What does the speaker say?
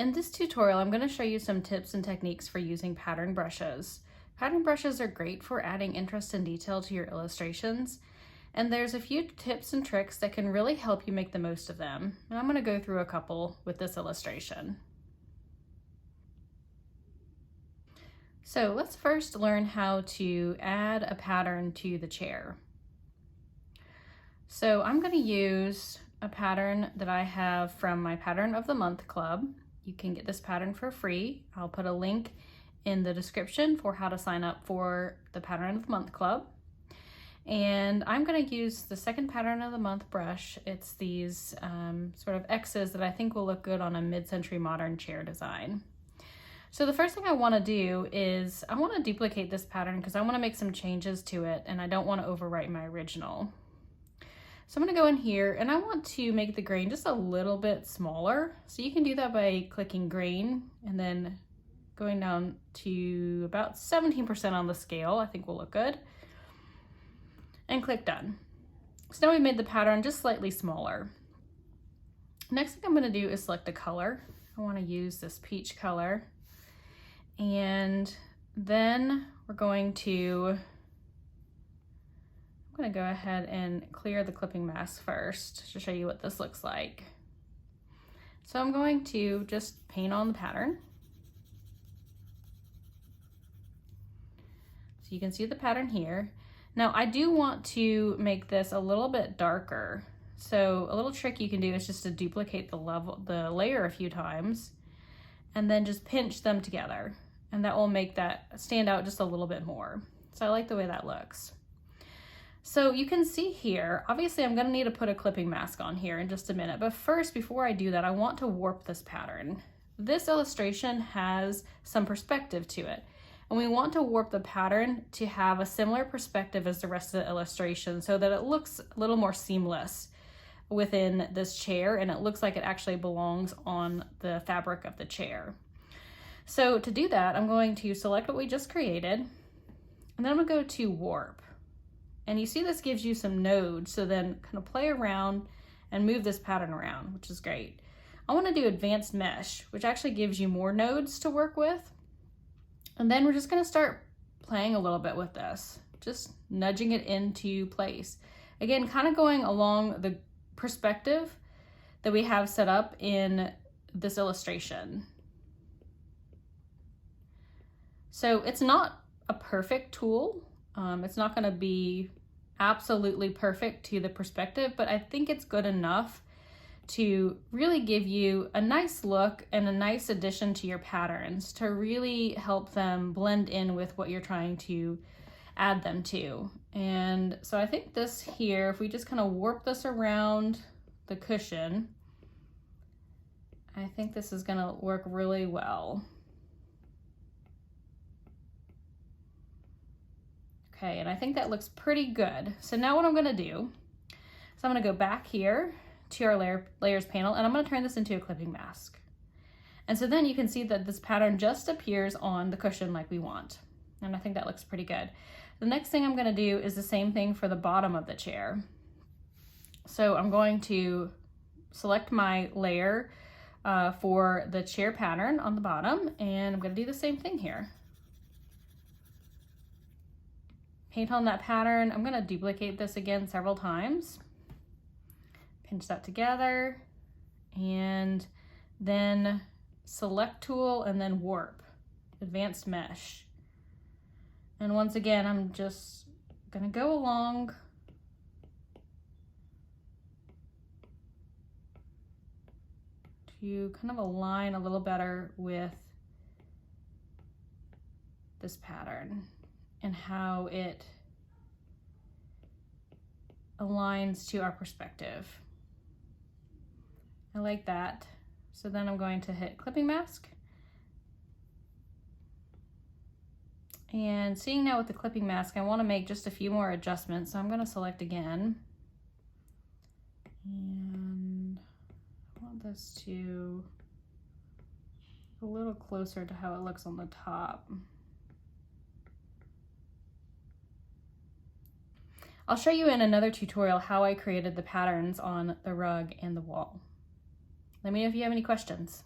In this tutorial, I'm going to show you some tips and techniques for using pattern brushes. Pattern brushes are great for adding interest and detail to your illustrations, and there's a few tips and tricks that can really help you make the most of them. And I'm going to go through a couple with this illustration. So let's first learn how to add a pattern to the chair. So I'm going to use a pattern that I have from my Pattern of the Month Club. You can get this pattern for free. I'll put a link in the description for how to sign up for the Pattern of the Month Club. And I'm going to use the second Pattern of the Month brush. It's these sort of X's that I think will look good on a mid-century modern chair design. So the first thing I want to do is I want to duplicate this pattern because I want to make some changes to it and I don't want to overwrite my original. So I'm going to go in here and I want to make the grain just a little bit smaller. So you can do that by clicking grain and then going down to about 17% on the scale, I think will look good. And click done. So now we've made the pattern just slightly smaller. Next thing I'm going to do is select a color. I want to use this peach color. And then we're going to go ahead and clear the clipping mask first to show you what this looks like. So I'm going to just paint on the pattern. So you can see the pattern here. Now I do want to make this a little bit darker. So a little trick you can do is just to duplicate the layer a few times and then just pinch them together. And that will make that stand out just a little bit more. So I like the way that looks. So you can see here, obviously I'm going to need to put a clipping mask on here in just a minute, but first, before I do that, I want to warp this pattern. This illustration has some perspective to it, and we want to warp the pattern to have a similar perspective as the rest of the illustration so that it looks a little more seamless within this chair and it looks like it actually belongs on the fabric of the chair. So to do that, I'm going to select what we just created, and then I'm going to go to warp. And you see this gives you some nodes, so then kind of play around and move this pattern around, which is great. I want to do advanced mesh, which actually gives you more nodes to work with. And then we're just going to start playing a little bit with this, just nudging it into place. Again, kind of going along the perspective that we have set up in this illustration. So it's not a perfect tool. It's not going to be absolutely perfect to the perspective, but I think it's good enough to really give you a nice look and a nice addition to your patterns to really help them blend in with what you're trying to add them to. And so I think this here, if we just kind of warp this around the cushion, I think this is going to work really well. Okay, and I think that looks pretty good. So now what I'm gonna do is I'm gonna go back here to our layers panel and I'm gonna turn this into a clipping mask. And so then you can see that this pattern just appears on the cushion like we want. And I think that looks pretty good. The next thing I'm gonna do is the same thing for the bottom of the chair. So I'm going to select my layer for the chair pattern on the bottom, and I'm gonna do the same thing here. Paint on that pattern. I'm going to duplicate this again several times. Pinch that together and then select tool and then warp, advanced mesh. And once again, I'm just going to go along to kind of align a little better with this pattern and how it aligns to our perspective. I like that. So then I'm going to hit clipping mask. And seeing now with the clipping mask, I want to make just a few more adjustments. So I'm going to select again. And I want this to a little closer to how it looks on the top. I'll show you in another tutorial how I created the patterns on the rug and the wall. Let me know if you have any questions.